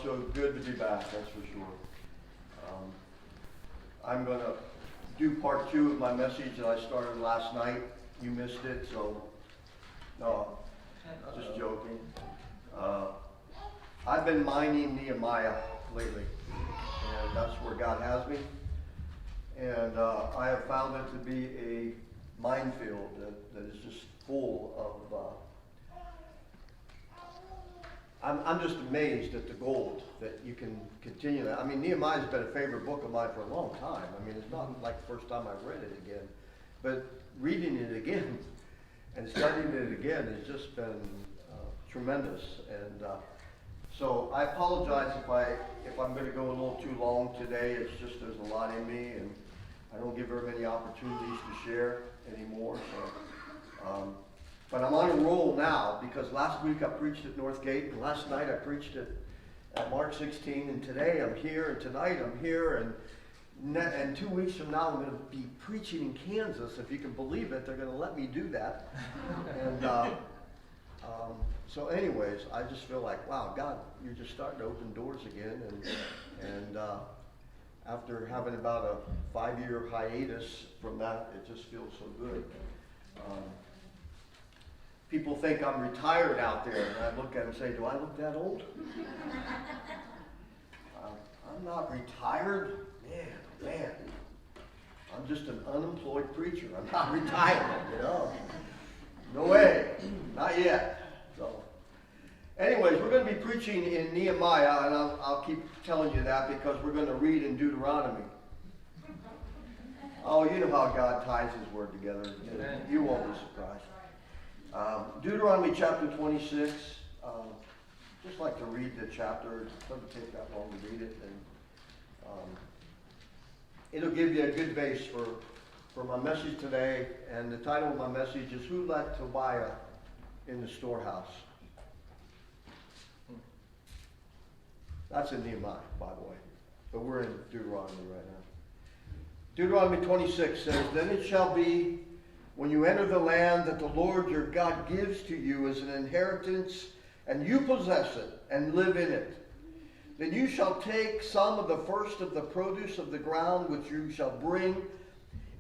so good to be back, that's for sure. I'm going to do part 2 of my message that I started last night. You missed it, so no, just joking. I've been mining Nehemiah lately, and that's where God has me. And I have found it to be a minefield that is just full of I'm just amazed at the gold that you can continue that. I mean, Nehemiah's been a favorite book of mine for a long time. I mean, it's not like the first time I've read it again. But reading it again and studying it again has just been tremendous. And so I apologize if I'm going to go a little too long today. It's just there's a lot in me, and I don't give very many opportunities to share anymore. So. But I'm on a roll now because last week I preached at Northgate, and last night I preached at March 16, and today I'm here, and tonight I'm here, and 2 weeks from now I'm going to be preaching in Kansas. If you can believe it, they're going to let me do that. And so anyways, I just feel like, wow, God, you're just starting to open doors again, and after having about a 5-year hiatus from that, it just feels so good. People think I'm retired out there, and I look at them and say, do I look that old? I'm not retired. Man. I'm just an unemployed preacher. I'm not retired, No way. Not yet. So, anyways, we're going to be preaching in Nehemiah, and I'll keep telling you that because we're going to read in Deuteronomy. Oh, you know how God ties His Word together. You won't be surprised. Deuteronomy chapter 26. Just like to read the chapter. It doesn't take that long to read it, and it'll give you a good base for my message today. And the title of my message is "Who Let Tobiah in the Storehouse?" That's in Nehemiah, by the way, but we're in Deuteronomy right now. Deuteronomy 26 says, "Then it shall be, when you enter the land that the Lord your God gives to you as an inheritance, and you possess it and live in it, then you shall take some of the first of the produce of the ground which you shall bring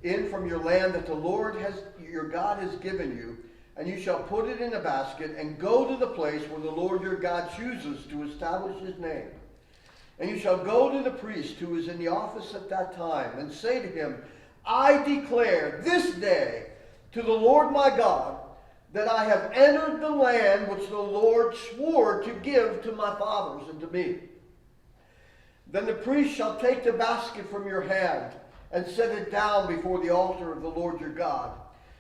in from your land that the Lord your God has given you, and you shall put it in a basket and go to the place where the Lord your God chooses to establish His name. And you shall go to the priest who is in the office at that time and say to him, I declare this day to the Lord my God that I have entered the land which the Lord swore to give to my fathers and to me. Then the priest shall take the basket from your hand and set it down before the altar of the Lord your God.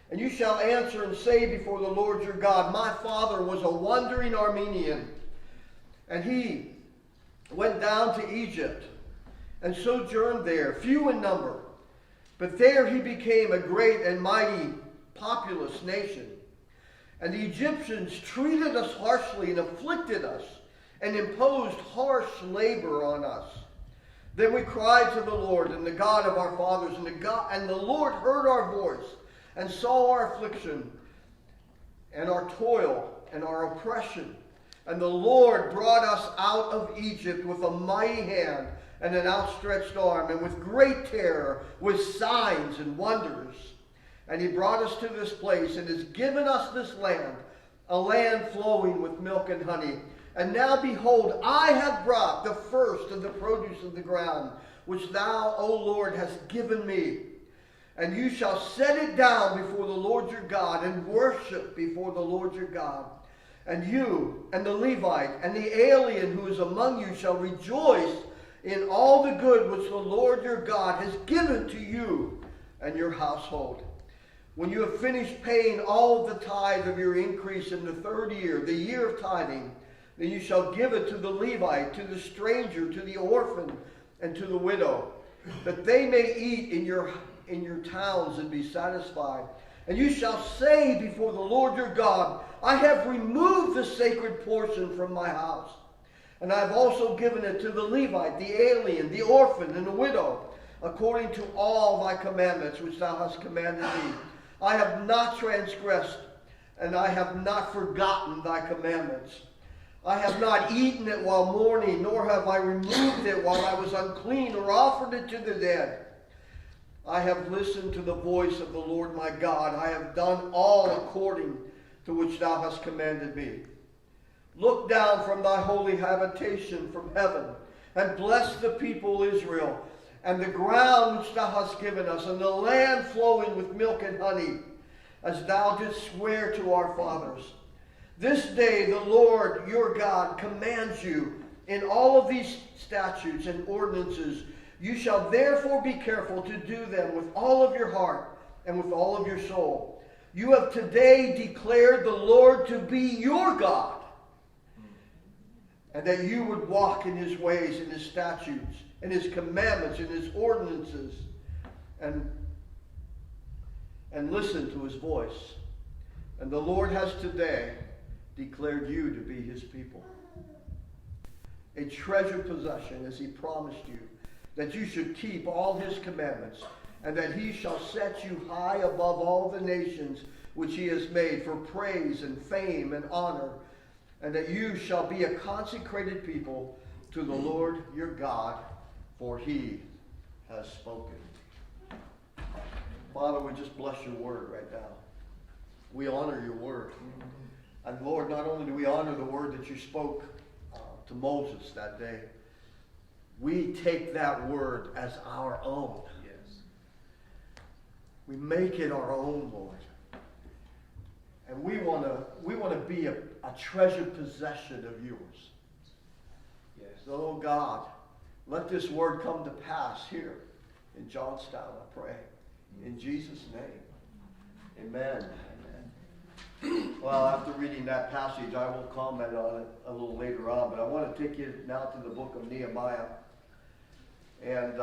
And you shall answer and say before the Lord your God, my father was a wandering Armenian, and he went down to Egypt and sojourned there, few in number. But there he became a great and mighty populous nation. And the Egyptians treated us harshly and afflicted us and imposed harsh labor on us. Then we cried to the Lord and the God of our fathers, and the Lord heard our voice and saw our affliction and our toil and our oppression. And the Lord brought us out of Egypt with a mighty hand and an outstretched arm, and with great terror, with signs and wonders. And he brought us to this place and has given us this land, a land flowing with milk and honey. And now behold, I have brought the first of the produce of the ground, which thou, O Lord, hast given me. And you shall set it down before the Lord your God, and worship before the Lord your God. And you and the Levite and the alien who is among you shall rejoice in all the good which the Lord your God has given to you and your household. When you have finished paying all the tithe of your increase in the 3rd year, the year of tithing, then you shall give it to the Levite, to the stranger, to the orphan, and to the widow, that they may eat in your towns and be satisfied. And you shall say before the Lord your God, I have removed the sacred portion from my house. And I have also given it to the Levite, the alien, the orphan, and the widow, according to all thy commandments which thou hast commanded me. I have not transgressed, and I have not forgotten thy commandments. I have not eaten it while mourning, nor have I removed it while I was unclean, or offered it to the dead. I have listened to the voice of the Lord my God. I have done all according to which thou hast commanded me. Look down from thy holy habitation from heaven, and bless the people Israel, and the ground which thou hast given us, and the land flowing with milk and honey, as thou didst swear to our fathers. This day the Lord your God commands you in all of these statutes and ordinances. You shall therefore be careful to do them with all of your heart and with all of your soul. You have today declared the Lord to be your God, and that you would walk in his ways, in his statutes, in his commandments, in his ordinances, and listen to his voice. And the Lord has today declared you to be his people, a treasured possession, as he promised you, that you should keep all his commandments, and that he shall set you high above all the nations which he has made for praise and fame and honor, and that you shall be a consecrated people to the Lord your God, for he has spoken. Father, we just bless your word right now. We honor your word. And Lord, not only do we honor the word that you spoke to Moses that day, we take that word as our own. Yes. We make it our own, Lord. And we want to be a treasured possession of yours. Yes. Oh God, let this word come to pass here in Johnstown, I pray. In Jesus' name. Amen. Well, after reading that passage, I will comment on it a little later on, but I want to take you now to the book of Nehemiah. And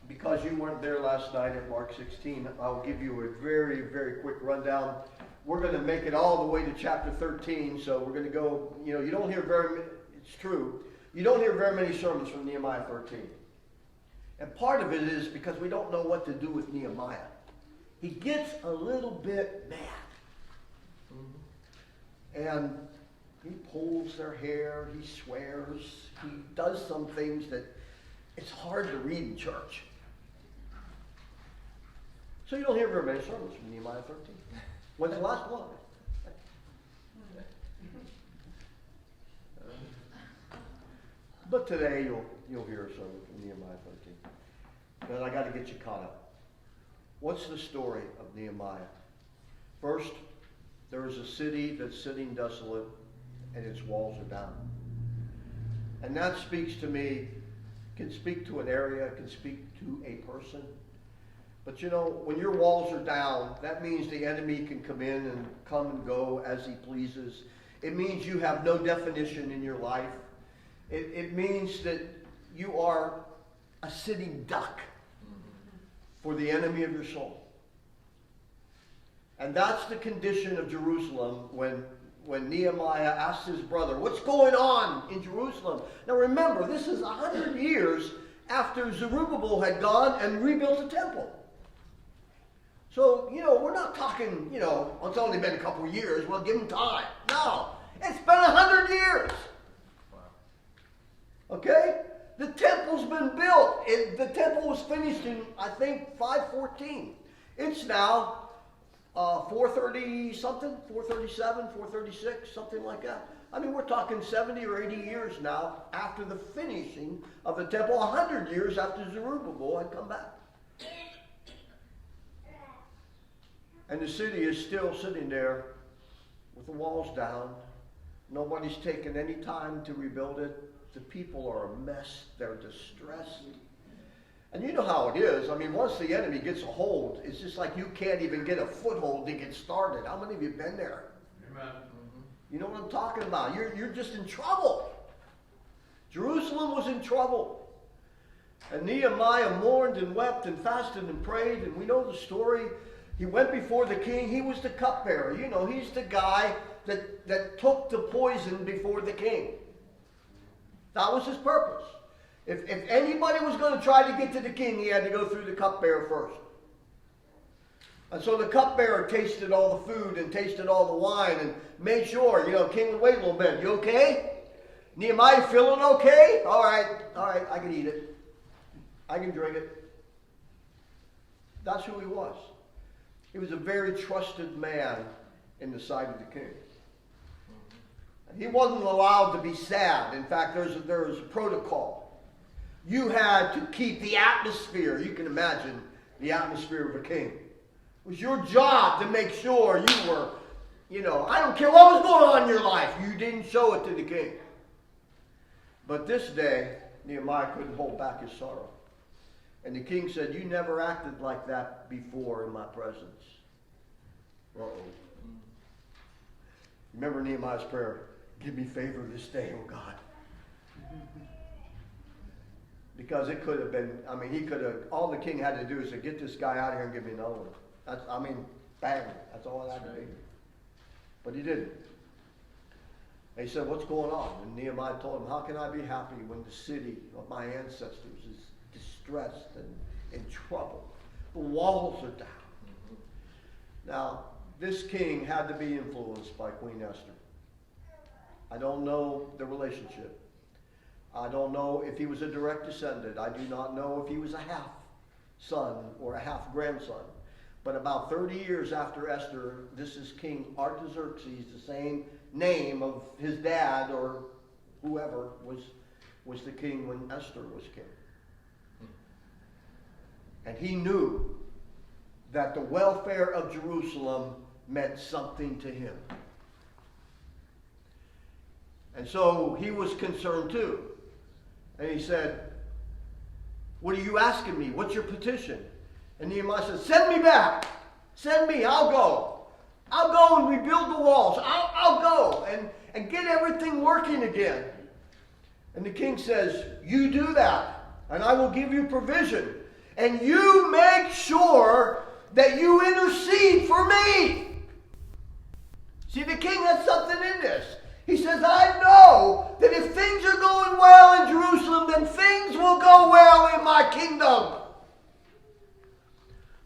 because you weren't there last night at Mark 16, I'll give you a very, very quick rundown. We're going to make it all the way to chapter 13, so we're going to go, you don't hear it's true, you don't hear very many sermons from Nehemiah 13. And part of it is because we don't know what to do with Nehemiah. He gets a little bit mad. And he pulls their hair, he swears, he does some things that it's hard to read in church. So you don't hear very many sermons from Nehemiah 13. When's the last one? But today you'll hear a sermon from Nehemiah 13. But I got to get you caught up. What's the story of Nehemiah? First, there is a city that's sitting desolate and its walls are down. And that speaks to me, can speak to an area, can speak to a person. But when your walls are down, that means the enemy can come in and come and go as he pleases. It means you have no definition in your life. It means that you are a sitting duck for the enemy of your soul. And that's the condition of Jerusalem when Nehemiah asks his brother, what's going on in Jerusalem? Now remember, this is 100 years after Zerubbabel had gone and rebuilt the temple. So, we're not talking, it's only been a couple years, well, give him time. No, it's been 100 years. Okay? The temple's been built. The temple was finished in, I think, 514. It's now 430 something, 437, 436, something like that. I mean, we're talking 70 or 80 years now after the finishing of the temple, 100 years after Zerubbabel had come back. And the city is still sitting there with the walls down. Nobody's taken any time to rebuild it. The people are a mess. They're distressed. And you know how it is. I mean, once the enemy gets a hold, it's just like you can't even get a foothold to get started. How many of you have been there? Amen. You know what I'm talking about. You're just in trouble. Jerusalem was in trouble. And Nehemiah mourned and wept and fasted and prayed. And we know the story. He went before the king. He was the cupbearer. He's the guy that took the poison before the king. That was his purpose. If anybody was going to try to get to the king, he had to go through the cupbearer first. And so the cupbearer tasted all the food and tasted all the wine and made sure, king would wait a little bit. You okay? Nehemiah, feeling okay? All right, I can eat it. I can drink it. That's who he was. He was a very trusted man in the sight of the king. He wasn't allowed to be sad. In fact, there was a protocol. You had to keep the atmosphere. You can imagine the atmosphere of a king. It was your job to make sure you were, I don't care what was going on in your life. You didn't show it to the king. But this day, Nehemiah couldn't hold back his sorrow. And the king said, you never acted like that before in my presence. Uh-oh. Remember Nehemiah's prayer, give me favor this day, oh God. Because it could have been, all the king had to do is to get this guy out of here and give me another one. Bang, that's all it had to be. But he didn't. And he said, what's going on? And Nehemiah told him, how can I be happy when the city of my ancestors is distressed and in trouble? The walls are down. Now, this king had to be influenced by Queen Esther. I don't know the relationship. I don't know if he was a direct descendant. I do not know if he was a half son or a half grandson. But about 30 years after Esther, this is King Artaxerxes, the same name of his dad or whoever was the king when Esther was king. And he knew that the welfare of Jerusalem meant something to him. And so he was concerned too. And he said, what are you asking me? What's your petition? And Nehemiah said, send me back. Send me. I'll go. I'll go and rebuild the walls. I'll go and get everything working again. And the king says, you do that, and I will give you provision. And you make sure that you intercede for me. See, the king has something in this. He says, I know that if things are going well in Jerusalem, then things will go well in my kingdom.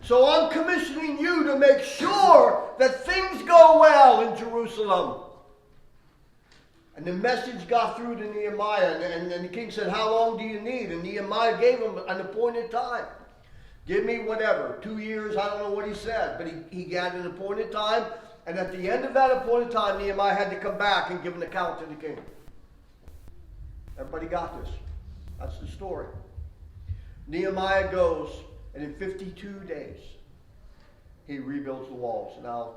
So I'm commissioning you to make sure that things go well in Jerusalem. And the message got through to Nehemiah, and the king said, how long do you need? And Nehemiah gave him an appointed time. Give me whatever, 2 years, I don't know what he said, but he got an appointed time. And at the end of that appointed time, Nehemiah had to come back and give an account to the king. Everybody got this. That's the story. Nehemiah goes, and in 52 days, he rebuilds the walls. Now,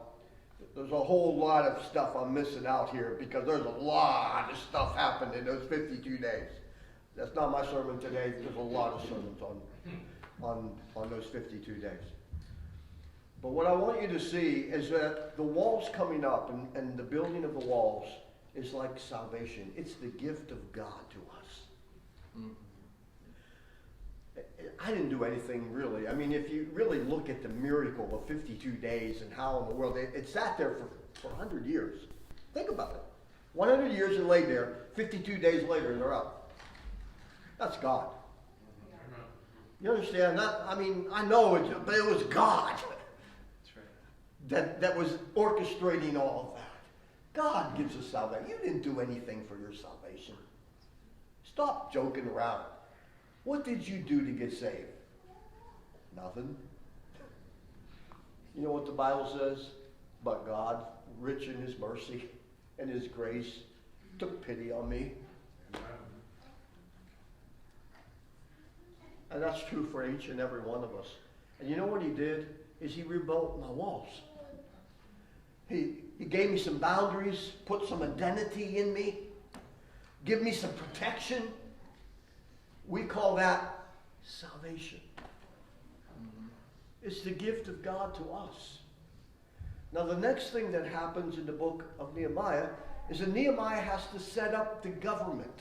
there's a whole lot of stuff I'm missing out here because there's a lot of stuff happened in those 52 days. That's not my sermon today. There's a lot of sermons on those 52 days. But what I want you to see is that the walls coming up and the building of the walls is like salvation. It's the gift of God to us. Mm-hmm. I didn't do anything really. If you really look at the miracle of 52 days and how in the world, it sat there for 100 years. Think about it. 100 years it lay there, 52 days later they're up. That's God. You understand? I know it, but it was God. That was orchestrating all of that. God gives us salvation. You didn't do anything for your salvation. Stop joking around. What did you do to get saved? Nothing. You know what the Bible says? But God, rich in his mercy and his grace, took pity on me. And that's true for each and every one of us. And you know what he did? Is he rebuilt my walls. He gave me some boundaries, put some identity in me, give me some protection. We call that salvation. Mm-hmm. It's the gift of God to us. Now the next thing that happens in the book of Nehemiah is that Nehemiah has to set up the government.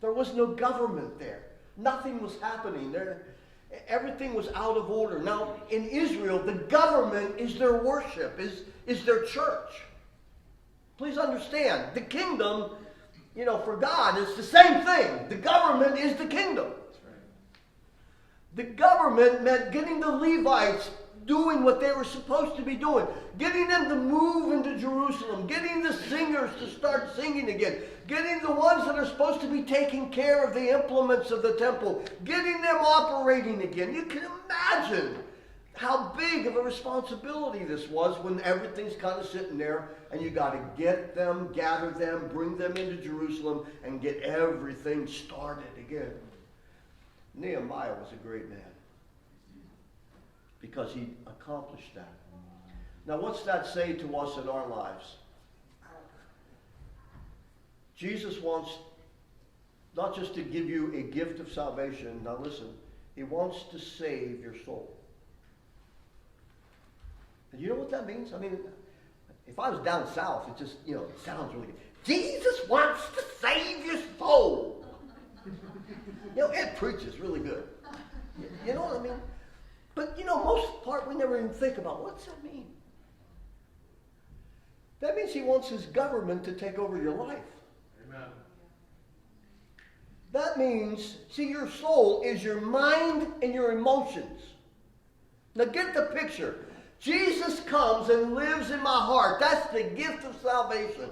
There was no government there. Nothing was happening there. Everything was out of order. Now, in Israel, the government is their worship, is their church. Please understand, the kingdom, for God, it's the same thing. The government is the kingdom. That's right. The government meant getting the Levites doing what they were supposed to be doing. Getting them to move into Jerusalem. Getting the singers to start singing again. Getting the ones that are supposed to be taking care of the implements of the temple. Getting them operating again. You can imagine how big of a responsibility this was when everything's kind of sitting there and you got to get them, gather them, bring them into Jerusalem and get everything started again. Nehemiah was a great man because he accomplished that. Now what's that say to us in our lives? Jesus wants not just to give you a gift of salvation. Now listen, he wants to save your soul. And you know what that means? I mean, if I was down south, it just, it sounds really good. Jesus wants to save your soul. It preaches really good. You know what I mean? But, most part we never even think about, what's that mean? That means he wants his government to take over your life. Amen. That means, see, your soul is your mind and your emotions. Now get the picture. Jesus comes and lives in my heart. That's the gift of salvation.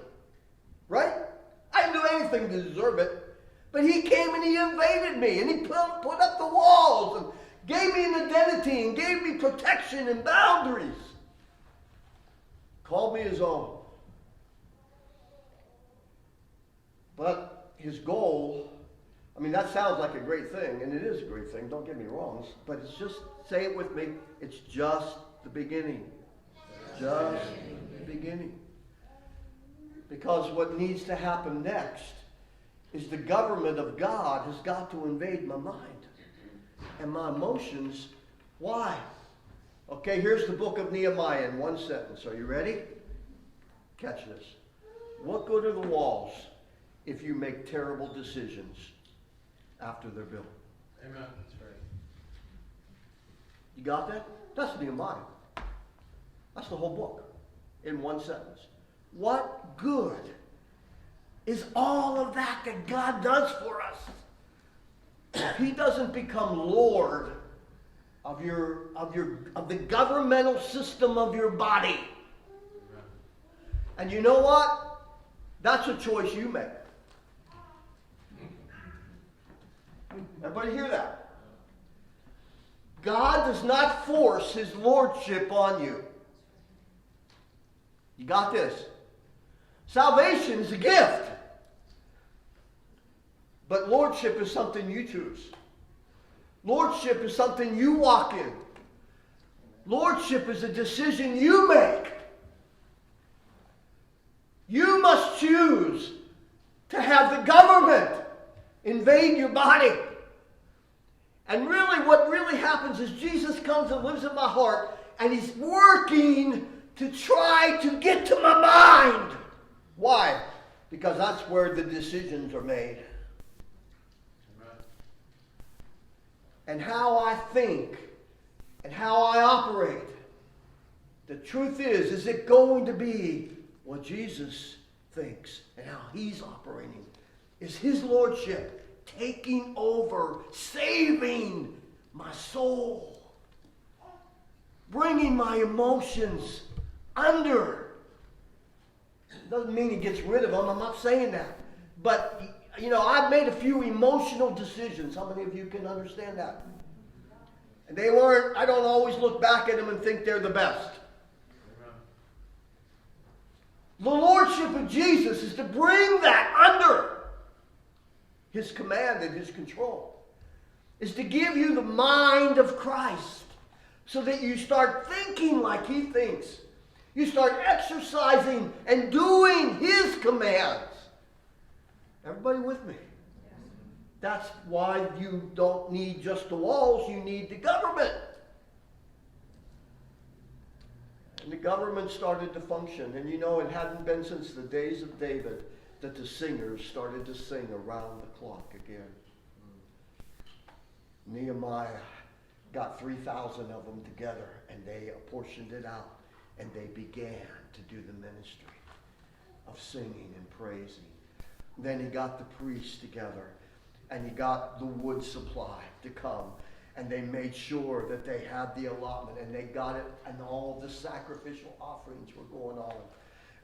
Right? I didn't do anything to deserve it. But he came and he invaded me. And he put up the walls and gave me an identity and gave me protection and boundaries. Called me his own. But his goal, that sounds like a great thing. And it is a great thing. Don't get me wrong. But it's just, say it with me, it's just the beginning. Just the beginning. Because what needs to happen next is the government of God has got to invade my mind and my emotions. Why? Okay, here's the book of Nehemiah in one sentence. Are you ready? Catch this. What good are the walls if you make terrible decisions after they're built? Amen. That's right. You got that? That's Nehemiah. That's the whole book in one sentence. What good is all of that God does for us if he doesn't become Lord of the governmental system of your body? Amen. And you know what? That's a choice you make. Everybody hear that? God does not force his lordship on you. You got this? Salvation is a gift. But lordship is something you choose. Lordship is something you walk in. Lordship is a decision you make. You must choose to have the government invade your body. And really, what really happens is Jesus comes and lives in my heart, and he's working to try to get to my mind. Why? Because that's where the decisions are made. Amen. And how I think and how I operate. The truth is it going to be what Jesus thinks and how he's operating? Is his lordship taking over, saving my soul, bringing my emotions under? Doesn't mean he gets rid of them. I'm not saying that. But, I've made a few emotional decisions. How many of you can understand that? And they weren't, I don't always look back at them and think they're the best. Amen. The lordship of Jesus is to bring that under his command and his control. Is to give you the mind of Christ so that you start thinking like he thinks. You start exercising and doing his commands. Everybody with me? That's why you don't need just the walls, you need the government. And the government started to function. And it hadn't been since the days of David that the singers started to sing around the clock again. Nehemiah got 3,000 of them together, and they apportioned it out. And they began to do the ministry of singing and praising. Then he got the priests together, and he got the wood supply to come. And they made sure that they had the allotment, and they got it, and all the sacrificial offerings were going on.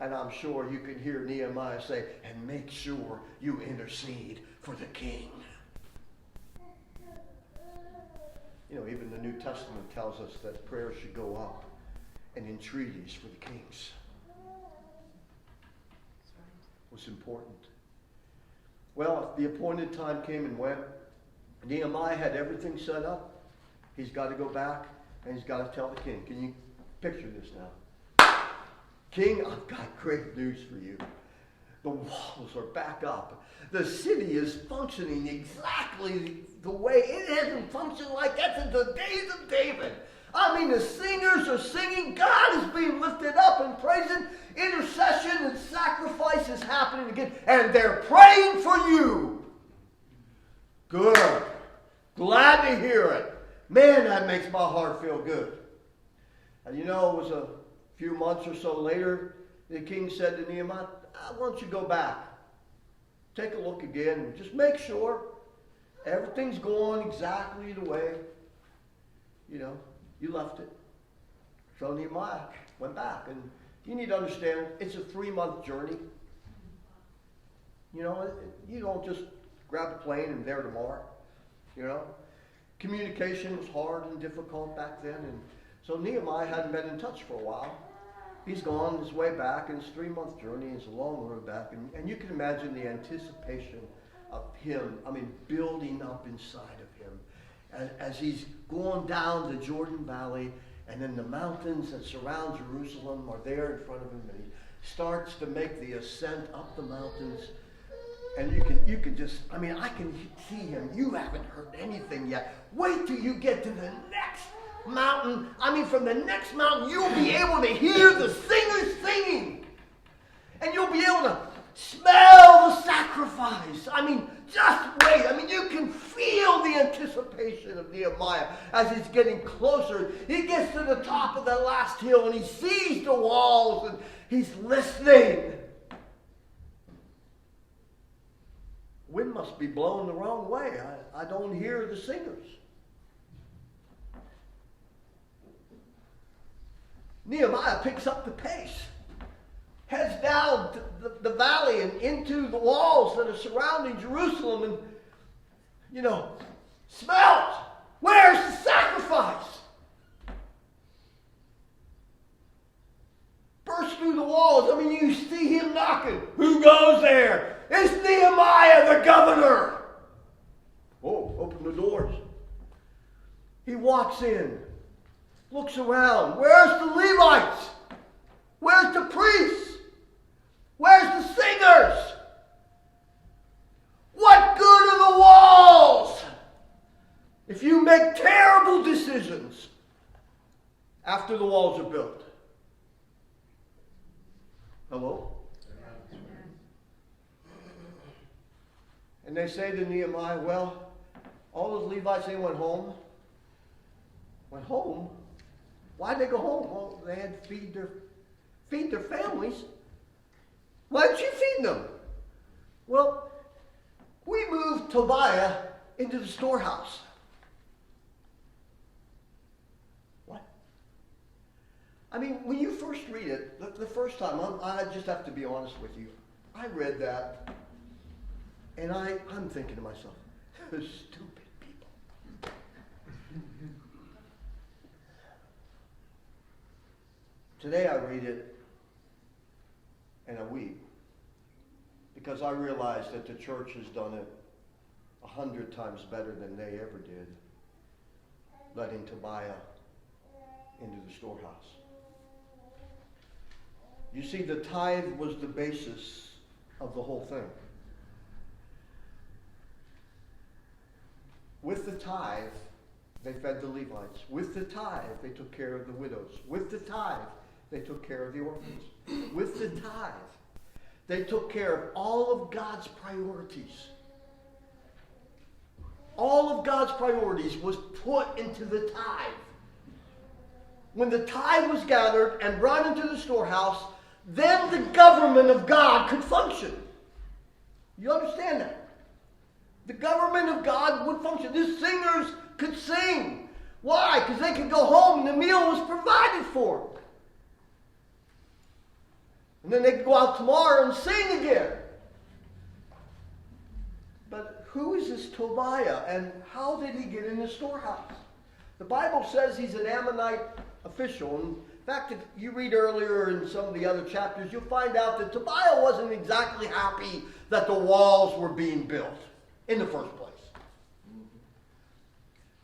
And I'm sure you can hear Nehemiah say, and make sure you intercede for the king. You know, even the New Testament tells us that prayer should go up and entreaties for the kings. Was important. Well, the appointed time came and went. Nehemiah had everything set up. He's got to go back and he's got to tell the king. Can you picture this now? King, I've got great news for you. The walls are back up. The city is functioning exactly the way it hasn't functioned like that since the days of David. I mean, the singers are singing. God is being lifted up and praising. Intercession and sacrifice is happening again. And they're praying for you. Good. Glad to hear it. Man, that makes my heart feel good. And you know, it was a few months or so later, the king said to Nehemiah, why don't you go back? Take a look again and just make sure everything's going exactly the way, you know, you left it. So Nehemiah went back. And you need to understand, it's a 3-month journey. You know, you don't just grab a plane and there tomorrow. You know, communication was hard and difficult back then. And so Nehemiah hadn't been in touch for a while. He's gone his way back, and it's a 3-month journey. It's a long road back. And you can imagine the anticipation of him, building up inside of him. As he's going down the Jordan Valley, and then the mountains that surround Jerusalem are there in front of him, and he starts to make the ascent up the mountains. And you can just, I can see him. You haven't heard anything yet. Wait till you get to the next mountain. From the next mountain, you'll be able to hear the singers singing. And you'll be able to smell the sacrifice. Just wait. You can feel the anticipation of Nehemiah as he's getting closer. He gets to the top of the last hill and he sees the walls and he's listening. Wind must be blowing the wrong way. I don't hear the singers. Nehemiah picks up the pace, heads down the valley and into the walls that are surrounding Jerusalem, and, smells. Where's the sacrifice? Burst through the walls. You see him knocking. Who goes there? It's Nehemiah, the governor. Oh, open the doors. He walks in, looks around. Where's the Levites? Where's the priests? Where's the singers? What good are the walls if you make terrible decisions after the walls are built? Hello? And they say to Nehemiah, well, all those Levites, they went home. Went home? Why'd they go home? Well, they had to feed their families. Why didn't you feed them? Well, we moved Tobiah into the storehouse. What? When you first read it, the first time, I just have to be honest with you. I read that, and I'm thinking to myself, stupid people. Today I read it, and I weep, because I realize that the church has done it 100 times better than they ever did, letting Tobiah into the storehouse. You see, the tithe was the basis of the whole thing. With the tithe, they fed the Levites. With the tithe, they took care of the widows. With the tithe, they took care of the orphans. With the tithe, they took care of all of God's priorities. All of God's priorities was put into the tithe. When the tithe was gathered and brought into the storehouse, then the government of God could function. You understand that? The government of God would function. The singers could sing. Why? Because they could go home and the meal was provided for them. And then they could go out tomorrow and sing again. But who is this Tobiah, and how did he get in the storehouse? The Bible says he's an Ammonite official. In fact, if you read earlier in some of the other chapters, you'll find out that Tobiah wasn't exactly happy that the walls were being built in the first place.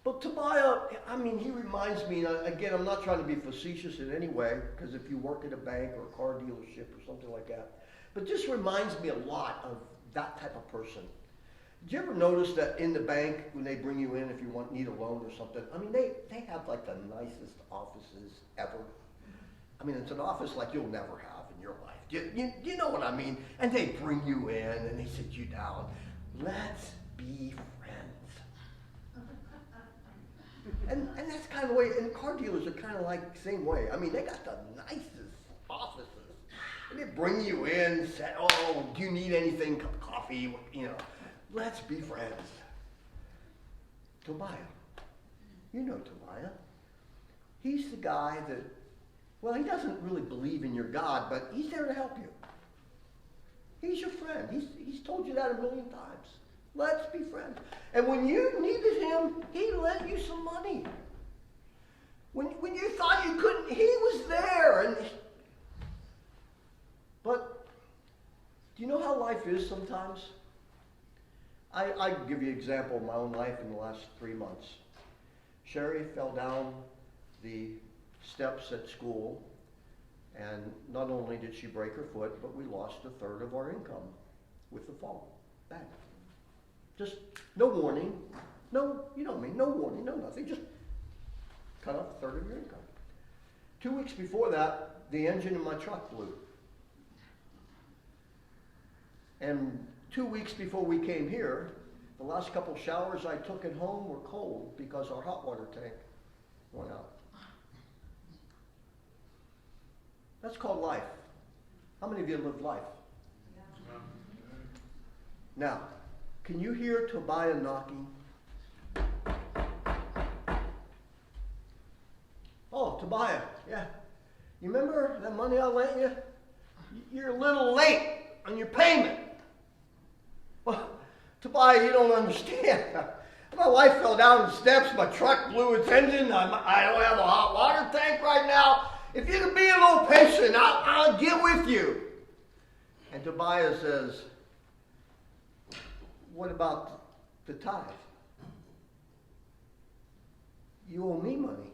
But Tobiah, I mean, he reminds me, again, I'm not trying to be facetious in any way, because if you work at a bank or a car dealership or something like that, but just reminds me a lot of that type of person. Did you ever notice that in the bank, when they bring you in, if you need a loan or something, I mean, they have like the nicest offices ever. I mean, it's an office like you'll never have in your life. You know what I mean? And they bring you in and they sit you down. Let's be friends. And that's kind of the way, and car dealers are kind of like the same way. I mean, they got the nicest offices. And they bring you in and say, oh, do you need anything, cup of coffee, you know. Let's be friends. Tobiah. You know Tobiah. He's the guy that, well, he doesn't really believe in your God, but he's there to help you. He's your friend. He's told you that a million times. Let's be friends. And when you needed him, he lent you some money. When you thought you couldn't, he was there. But do you know how life is sometimes? I give you an example of my own life in the last 3 months. Sherry fell down the steps at school, and not only did she break her foot, but we lost a third of our income with the fall. Bang. Just no warning, no, you know what I mean, no warning, no nothing, just cut off a third of your income. 2 weeks before that, the engine in my truck blew. And 2 weeks before we came here, the last couple showers I took at home were cold because our hot water tank went out. That's called life. How many of you live life? Yeah. Now, can you hear Tobiah knocking? Oh, Tobiah, yeah. You remember that money I lent you? You're a little late on your payment. Well, Tobiah, you don't understand. My wife fell down the steps, my truck blew its engine, I don't have a hot water tank right now. If you can be a little patient, I'll get with you. And Tobiah says, what about the tithe? You owe me money.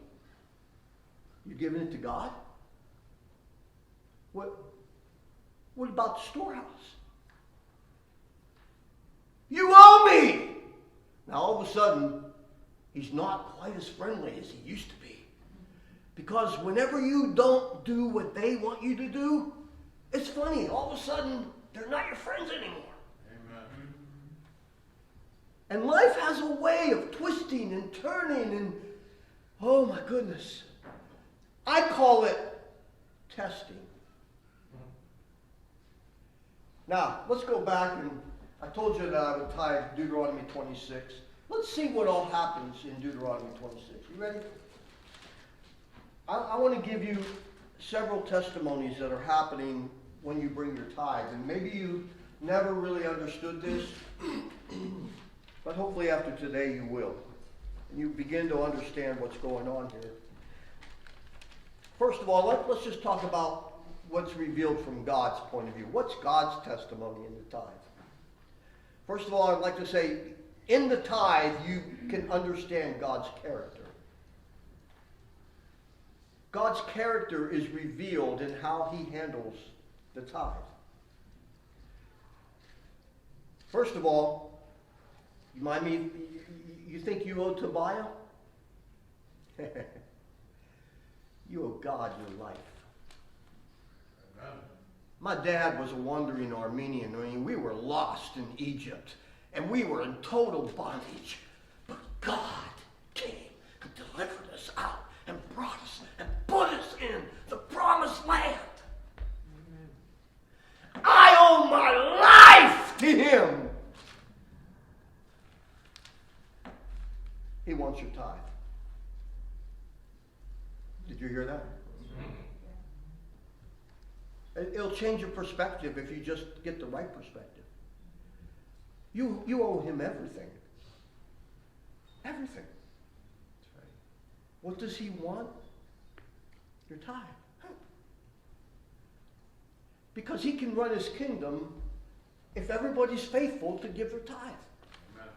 You giving it to God? What about the storehouse? You owe me! Now all of a sudden, he's not quite as friendly as he used to be. Because whenever you don't do what they want you to do, it's funny, all of a sudden, they're not your friends anymore. Amen. And life has a way of twisting and turning and, oh my goodness. I call it testing. Now, let's go back, and I told you that I would tie Deuteronomy 26. Let's see what all happens in Deuteronomy 26. You ready? I want to give you several testimonies that are happening when you bring your tithe. And maybe you never really understood this, but hopefully after today you will. And you begin to understand what's going on here. First of all, let's just talk about what's revealed from God's point of view. What's God's testimony in the tithe? First of all, I'd like to say, in the tithe, you can understand God's character. God's character is revealed in how he handles the tithe. First of all, you think you owe Tobiah? You owe God your life. Amen. My dad was a wandering Armenian. I mean, we were lost in Egypt, and we were in total bondage. But God came and delivered us out and brought us and put us in the promised land. Amen. I owe my life to him. He wants your tithe. Did you hear that? It'll change your perspective if you just get the right perspective. You owe him everything. Everything. That's right. What does he want? Your tithe. Because he can run his kingdom if everybody's faithful to give their tithe. Amen.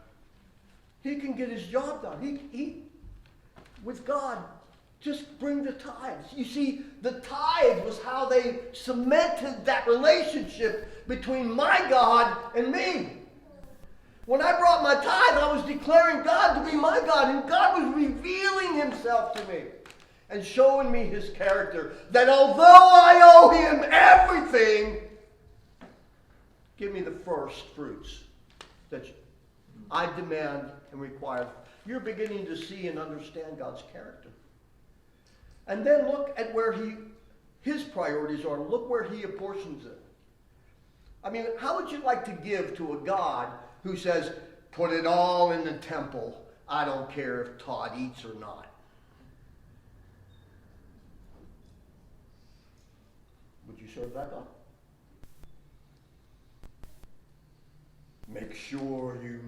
He can get his job done. He with God, just bring the tithes. You see, the tithe was how they cemented that relationship between my God and me. When I brought my tithe, I was declaring God to be my God, and God was revealing himself to me and showing me his character. That although I owe him everything, give me the first fruits that I demand and require. You're beginning to see and understand God's character. And then look at where his priorities are. Look where he apportions it. I mean, how would you like to give to a God who says, put it all in the temple. I don't care if Todd eats or not. Would you serve that God? Make sure you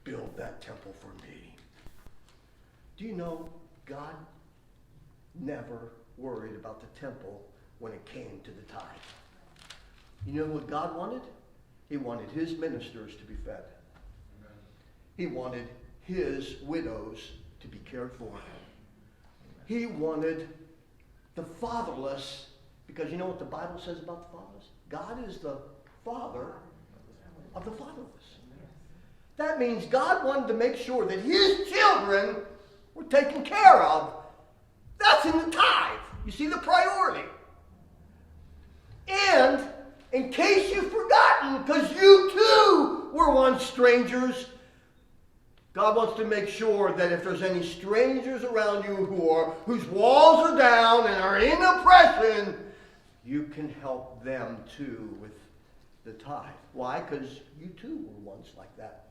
build that temple for me. Do you know God never worried about the temple when it came to the tithe? You know what God wanted? He wanted his ministers to be fed. Amen. He wanted his widows to be cared for. He wanted the fatherless, because you know what the Bible says about the fatherless? God is the father of the fatherless. That means God wanted to make sure that his children were taken care of. That's in the tithe. You see the priority. And in case you've forgotten, because you too were once strangers, God wants to make sure that if there's any strangers around you whose walls are down and are in oppression, you can help them too with the tithe. Why? Because you too were once like that.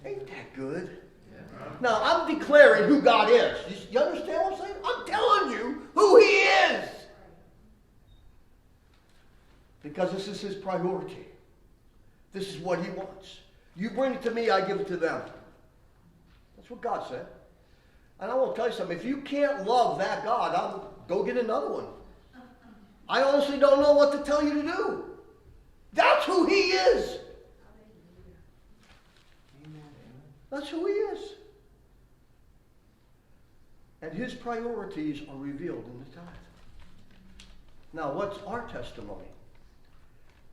Ain't that good? Yeah. Now, I'm declaring who God is. You understand what I'm saying? I'm telling you who he is. Because this is his priority. This is what he wants. You bring it to me, I give it to them. That's what God said. And I want to tell you something. If you can't love that God, I'll go get another one. I honestly don't know what to tell you to do. That's who he is. That's who he is. And his priorities are revealed in the tithe. Now, what's our testimony?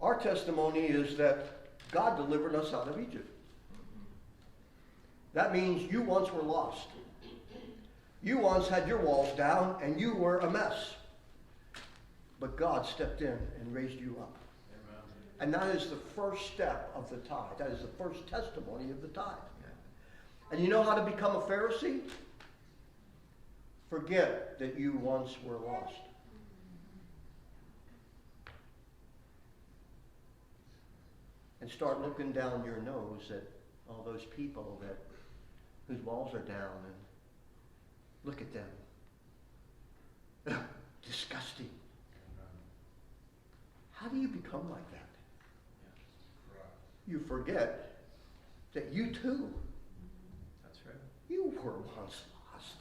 Our testimony is that God delivered us out of Egypt. That means you once were lost. You once had your walls down and you were a mess. But God stepped in and raised you up. Amen. And that is the first step of the tithe. That is the first testimony of the tithe. And you know how to become a Pharisee? Forget that you once were lost. And start looking down your nose at all those people whose walls are down, and look at them. Ugh, disgusting. How do you become like that? You forget that you too, That's right. you were once lost.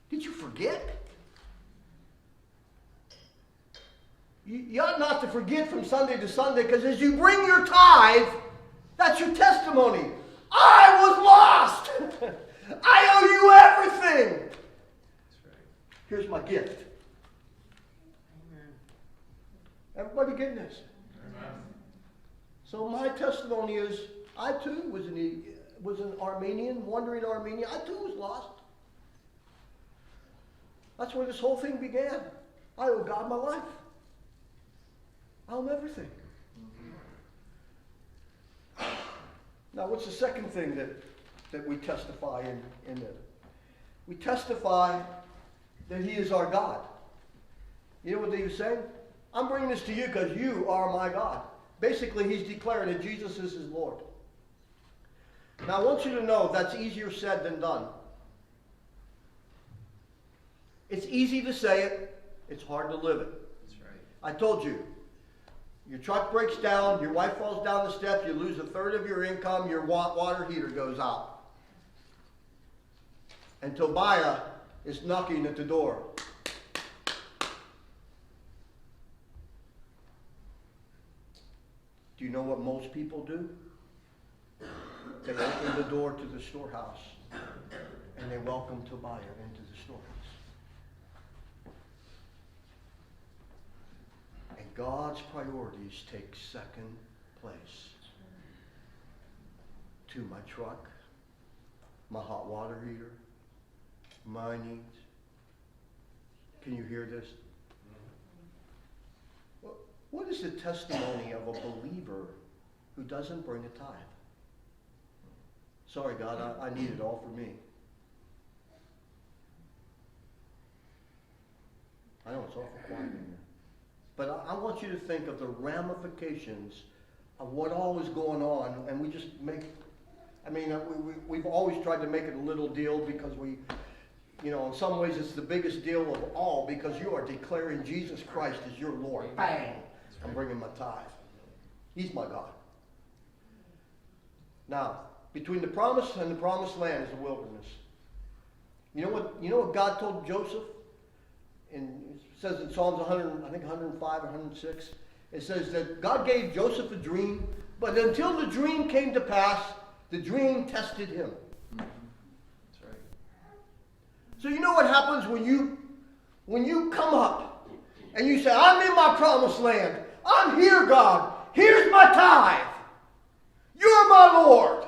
Did you forget? You ought not to forget from Sunday to Sunday, because as you bring your tithe, that's your testimony. I was lost. I owe you everything. That's right. Here's my gift. Amen. Everybody getting this? Amen. So my testimony is, I too was an Armenian, wandering Armenia. I too was lost. That's where this whole thing began. I owe God my life. I owe him everything. Now, what's the second thing that we testify in it? We testify that he is our God. You know what he was saying? I'm bringing this to you because you are my God. Basically, he's declaring that Jesus is his Lord. Now, I want you to know that's easier said than done. It's easy to say it. It's hard to live it. That's right. I told you. Your truck breaks down. Your wife falls down the steps. You lose a third of your income. Your water heater goes out. And Tobiah is knocking at the door. Do you know what most people do? They open the door to the storehouse and they welcome Tobiah into the storehouse. And God's priorities take second place to my truck, my hot water heater, my needs. Can you hear this? What is the testimony of a believer who doesn't bring a tithe? Sorry, God, I need it all for me. I know it's awful quiet in here. But I want you to think of the ramifications of what all is going on, and we just make, we've always tried to make it a little deal because in some ways it's the biggest deal of all because you are declaring Jesus Christ as your Lord. Bang! I'm bringing my tithe. He's my God. Now, between the promise and the promised land is the wilderness. You know what God told Joseph? It says in Psalms 100, I think 105 or 106, it says that God gave Joseph a dream, but until the dream came to pass, the dream tested him. That's right. So you know what happens when you come up and you say, I'm in my promised land. I'm here, God. Here's my tithe. You're my Lord.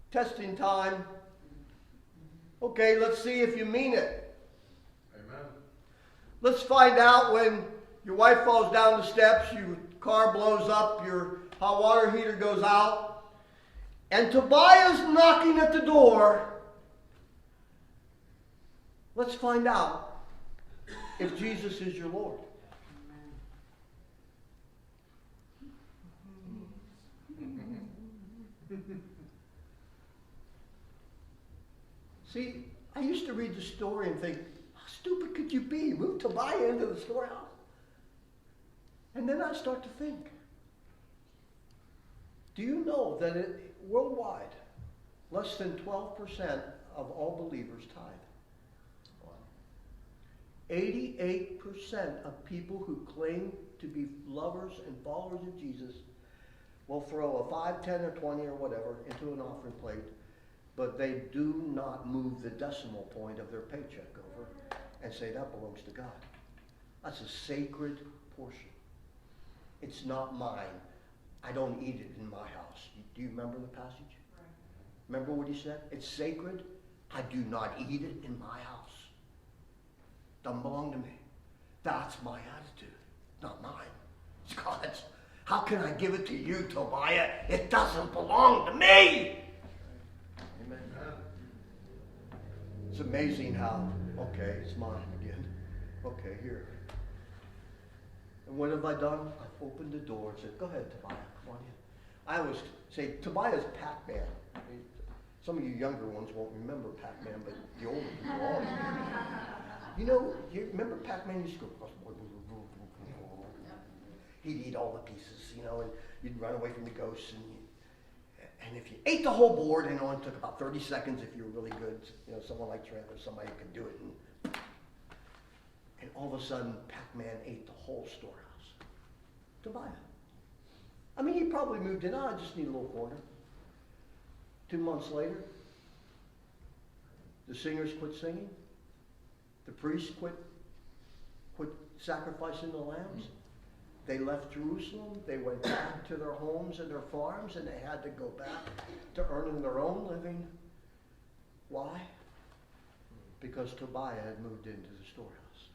Testing time. Okay, let's see if you mean it. Amen. Let's find out when your wife falls down the steps, your car blows up, your hot water heater goes out, and Tobiah's knocking at the door. Let's find out if Jesus is your Lord. See, I used to read the story and think, how stupid could you be? Move Tobiah into the storehouse. And then I start to think, do you know that worldwide, less than 12% of all believers tithe? 88% of people who claim to be lovers and followers of Jesus will throw a 5, 10, or 20 or whatever into an offering plate, but they do not move the decimal point of their paycheck over and say that belongs to God. That's a sacred portion. It's not mine. I don't eat it in my house. Do you remember the passage? Right. Remember what he said? It's sacred. I do not eat it in my house. Doesn't belong to me. That's my attitude, not mine. It's God's. How can I give it to you, Tobiah? It doesn't belong to me. Amen. It's amazing how, okay, it's mine again. Okay, here. And what have I done? I've opened the door and said, go ahead, Tobiah, come on in. I always say, Tobiah's Pac-Man. Some of you younger ones won't remember Pac-Man, but the older people all remember. You remember Pac-Man? You used to go, he'd eat all the pieces, and you'd run away from the ghosts. And if you ate the whole board, and it only took about 30 seconds if you were really good, someone like Trent or somebody could do it. And all of a sudden, Pac-Man ate the whole storehouse. Tobiah. He probably moved in. I just need a little corner. 2 months later, the singers quit singing. The priests quit sacrificing the lambs. They left Jerusalem. They went back to their homes and their farms, and they had to go back to earning their own living. Why? Because Tobiah had moved into the storehouse.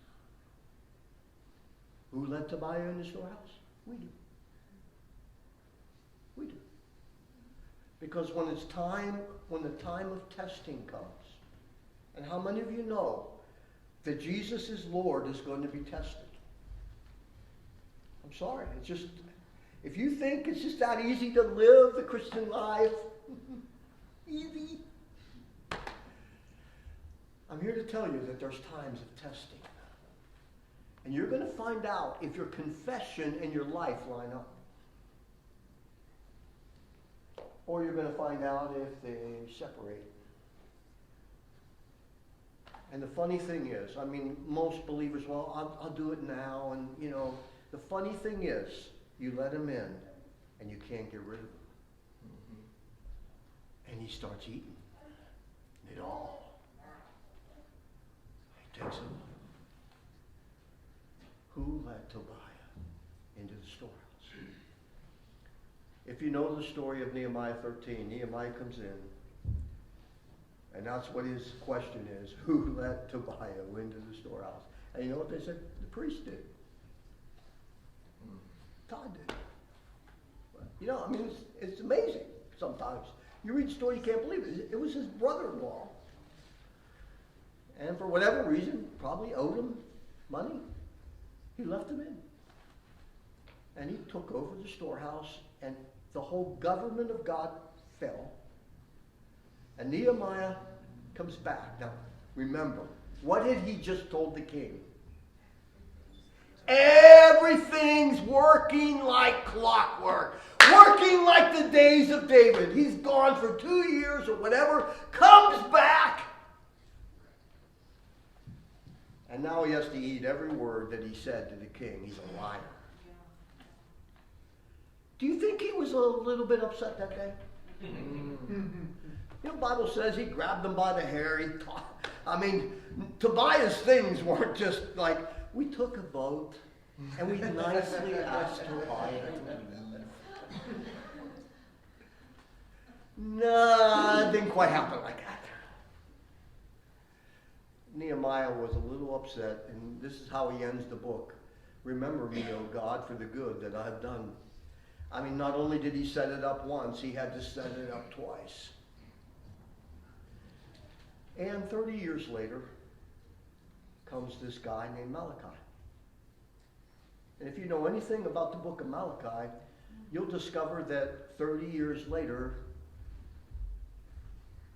Who let Tobiah in the storehouse? We do. We do. Because when the time of testing comes, and how many of you know that Jesus is Lord is going to be tested? I'm sorry. It's just, if you think it's just that easy to live the Christian life, easy. I'm here to tell you that there's times of testing. And you're going to find out if your confession and your life line up. Or you're going to find out if they separate. And the funny thing is, I mean, most believers, well, I'll do it now. And, you know, the funny thing is, you let him in and you can't get rid of him. Mm-hmm. And he starts eating it all. He takes it all. Who let Tobiah into the storehouse? If you know the story of Nehemiah 13, Nehemiah comes in. And that's what his question is. Who let Tobiah into the storehouse? And you know what they said? The priest did. God did. You know, I mean, it's amazing sometimes. You read the story, you can't believe it. It was his brother-in-law. And for whatever reason, probably owed him money. He left him in. And he took over the storehouse, and the whole government of God fell. And Nehemiah comes back. Now, remember, what had he just told the king? Everything's working like clockwork. Working like the days of David. He's gone for 2 years or whatever. Comes back. And now he has to eat every word that he said to the king. He's a liar. Do you think he was a little bit upset that day? You know, the Bible says he grabbed them by the hair. Tobiah's things weren't just like, we took a vote and we nicely asked Tobiah to leave. No, it didn't quite happen like that. Nehemiah was a little upset, and this is how he ends the book. Remember me, O God, for the good that I have done. I mean, not only did he set it up once, he had to set it up twice. And 30 years later comes this guy named Malachi. And if you know anything about the book of Malachi, you'll discover that 30 years later,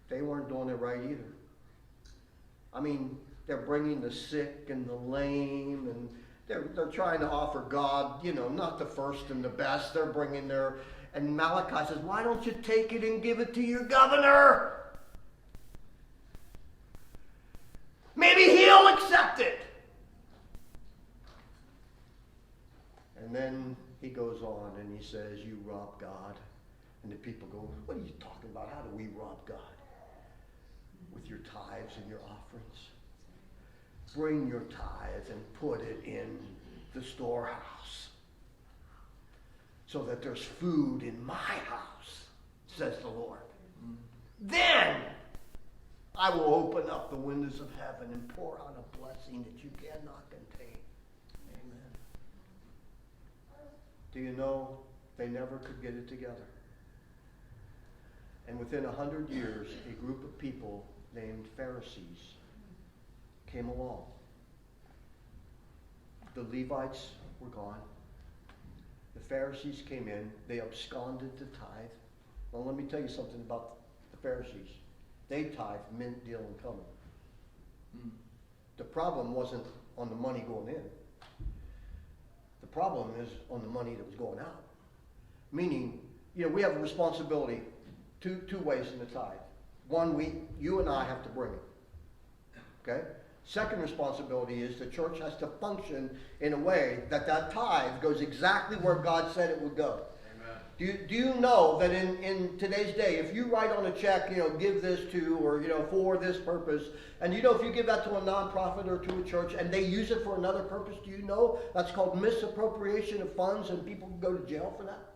they weren't doing it right either. I mean, they're bringing the sick and the lame, and they're trying to offer God, you know, not the first and the best. They're bringing their, and Malachi says, why don't you take it and give it to your governor? Maybe he'll accept it. And then he goes on and he says, you rob God. And the people go, what are you talking about? How do we rob God? With your tithes and your offerings. Bring your tithe and put it in the storehouse so that there's food in my house, says the Lord. Then I will open up the windows of heaven and pour out a blessing that you cannot contain. Amen. Do you know they never could get it together? And within 100 years, a group of people named Pharisees came along. The Levites were gone. The Pharisees came in. They absconded the tithe. Well, let me tell you something about the Pharisees. They tithe mint, deal, and coming. The problem wasn't on the money going in. The problem is on the money that was going out. Meaning, you know, we have a responsibility two ways in the tithe. One, you and I have to bring it. Okay? Second responsibility is the church has to function in a way that tithe goes exactly where God said it would go. Amen. Do you know that in today's day, if you write on a check, you know, give this to, or, you know, for this purpose, and you know, if you give that to a nonprofit or to a church and they use it for another purpose, do you know that's called misappropriation of funds and people can go to jail for that?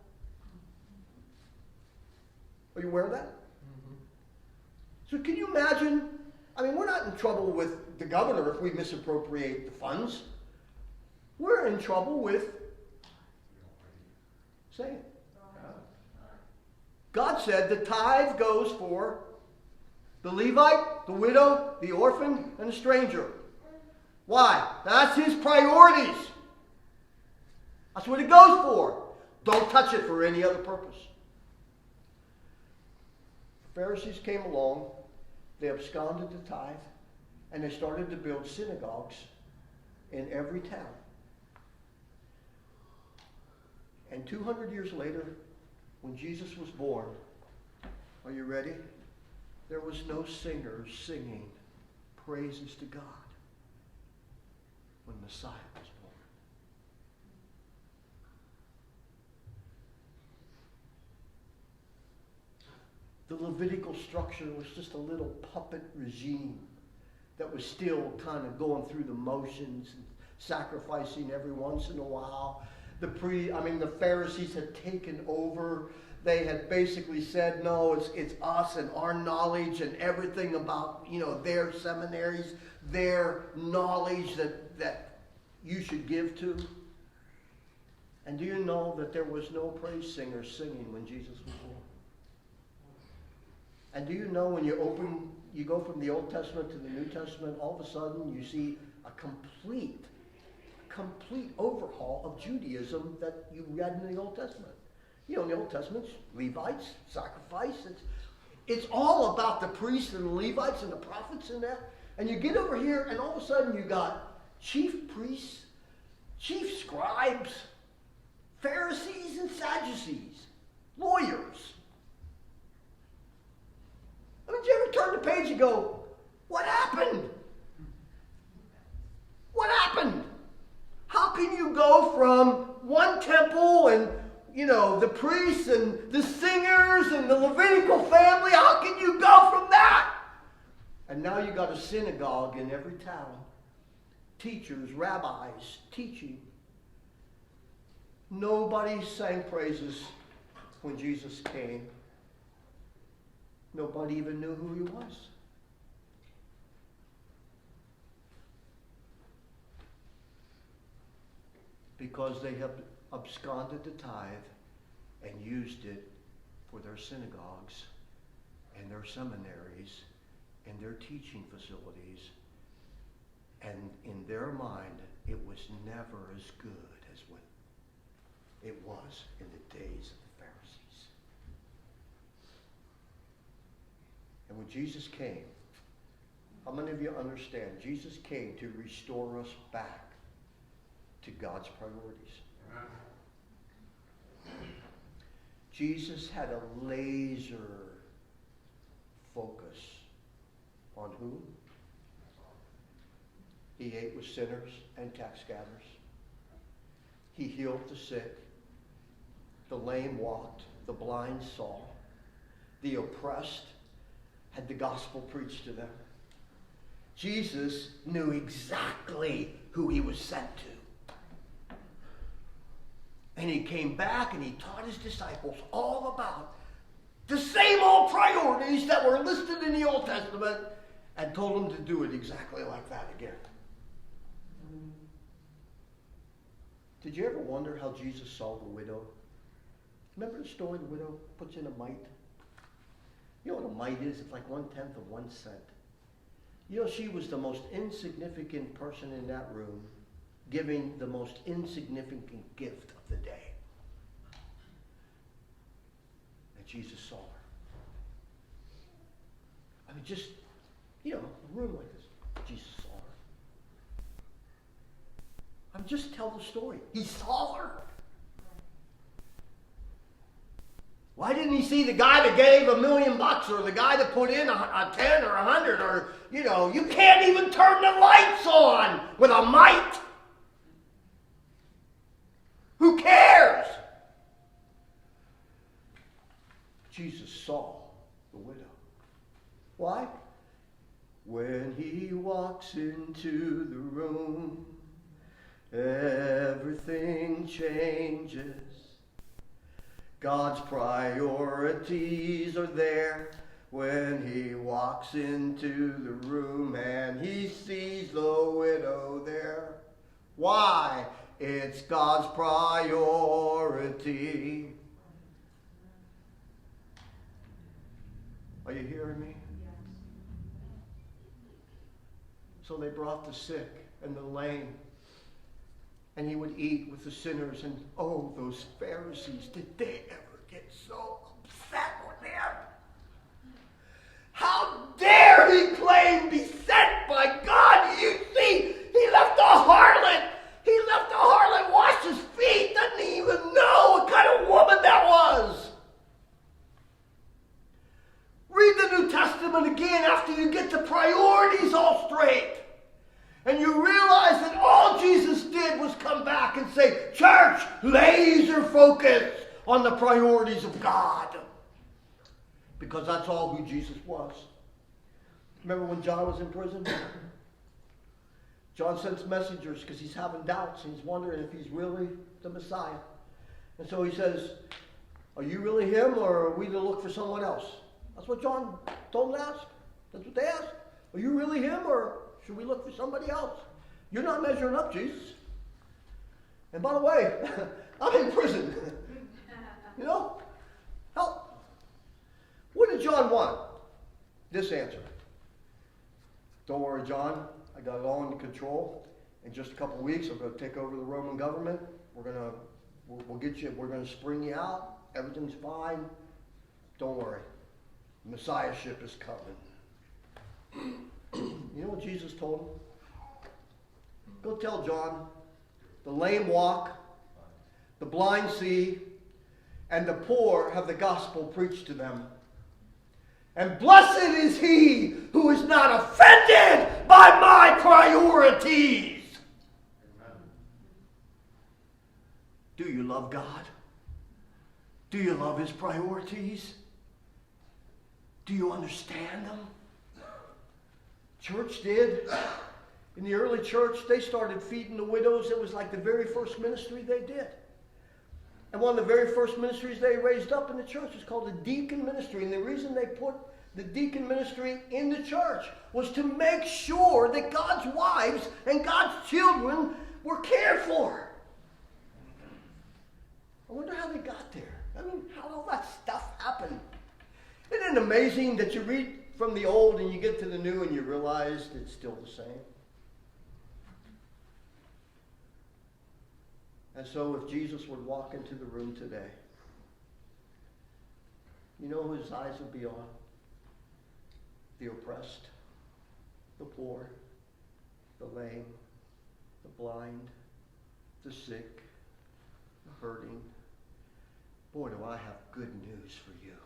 Are you aware of that? Mm-hmm. So can you imagine? I mean, we're not in trouble with the governor if we misappropriate the funds. We're in trouble with, say it. God said the tithe goes for the Levite, the widow, the orphan, and the stranger. Why? That's his priorities. That's what it goes for. Don't touch it for any other purpose. The Pharisees came along, they absconded the tithe, and they started to build synagogues in every town. And 200 years later, when Jesus was born, are you ready? There was no singers singing praises to God when Messiah was born. The Levitical structure was just a little puppet regime that was still kind of going through the motions and sacrificing every once in a while. The Pharisees had taken over. They had basically said, no, it's us and our knowledge and everything about, their seminaries, their knowledge that you should give to. And do you know that there was no praise singer singing when Jesus was born? And do you know when you go from the Old Testament to the New Testament, all of a sudden you see a complete overhaul of Judaism that you read in the Old Testament. In the Old Testament, Levites, sacrifice. It's all about the priests and the Levites and the prophets and that. And you get over here, and all of a sudden you got chief priests, chief scribes, Pharisees and Sadducees, lawyers. Did you ever turn the page and go, what happened? What happened? How can you go from one temple and, the priests and the singers and the Levitical family, how can you go from that? And now you got a synagogue in every town. Teachers, rabbis, teaching. Nobody sang praises when Jesus came. Nobody even knew who he was. Because they have absconded the tithe and used it for their synagogues and their seminaries and their teaching facilities. And in their mind, it was never as good as what it was in the days of the Pharisees. And when Jesus came, how many of you understand? Jesus came to restore us back to God's priorities. Jesus had a laser focus on who? He ate with sinners and tax gatherers. He healed the sick. The lame walked. The blind saw. The oppressed had the gospel preached to them. Jesus knew exactly who he was sent to. And he came back and he taught his disciples all about the same old priorities that were listed in the Old Testament and told them to do it exactly like that again. Did you ever wonder how Jesus saw the widow? Remember the story, the widow puts in a mite? You know what a mite is? It's like 1/10 of 1 cent. She was the most insignificant person in that room, giving the most insignificant gift of the day. And Jesus saw her. Just, a room like this. Jesus saw her. Just tell the story. He saw her. Why didn't he see the guy that gave $1 million or the guy that put in a 10 or 100 or, you can't even turn the lights on with a mite. Who cares? Jesus saw the widow. Why? When he walks into the room, everything changes. God's priorities are there when he walks into the room and he sees the widow there. Why? It's God's priority. Are you hearing me? Yes. So they brought the sick and the lame. and he would eat with the sinners. And oh, those Pharisees, did they ever get so upset with him? How dare he claim to be sent by God? You see, he left a harlot. He left a harlot wash his feet. Doesn't he even know what kind of woman that was? Read the New Testament again after you get the priorities all straight. And you realize that all Jesus did was come back and say, church, laser focus on the priorities of God. Because that's all who Jesus was. Remember when John was in prison? John sends messengers because he's having doubts and he's wondering if he's really the Messiah. And so he says, are you really him, or are we to look for someone else? That's what John told them to ask. That's what they asked. Are you really him, or should we look for somebody else? You're not measuring up, Jesus. And by the way, I'm in prison. You know? Help. What did John want? This answer. Don't worry, John. I got it all under control. In just a couple of weeks, I'm going to take over the Roman government. We'll get you. We're going to spring you out. Everything's fine. Don't worry. Messiahship is coming. You know what Jesus told him? Go tell John, the lame walk, the blind see, and the poor have the gospel preached to them. And blessed is he who is not offended by my priorities. Amen. Do you love God? Do you love his priorities? Do you understand them? Church did. In the early church, they started feeding the widows. It was like the very first ministry they did. And one of the very first ministries they raised up in the church is called the deacon ministry. And the reason they put the deacon ministry in the church was to make sure that God's wives and God's children were cared for. I wonder how they got there. I mean, how all that stuff happened. Isn't it amazing that you read from the old and you get to the new and you realize it's still the same? And so if Jesus would walk into the room today, you know who his eyes would be on? The oppressed, the poor, the lame, the blind, the sick, the hurting. Boy, do I have good news for you.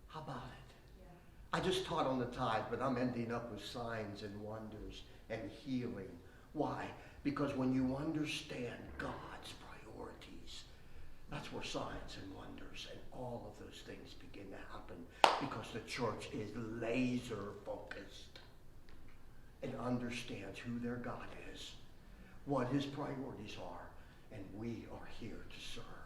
How about it? Yeah. I just taught on the tithe, but I'm ending up with signs and wonders and healing. Why? Because when you understand God's priorities, that's where signs and wonders and all of those things begin to happen, because the church is laser focused and understands who their God is, what his priorities are, and we are here to serve.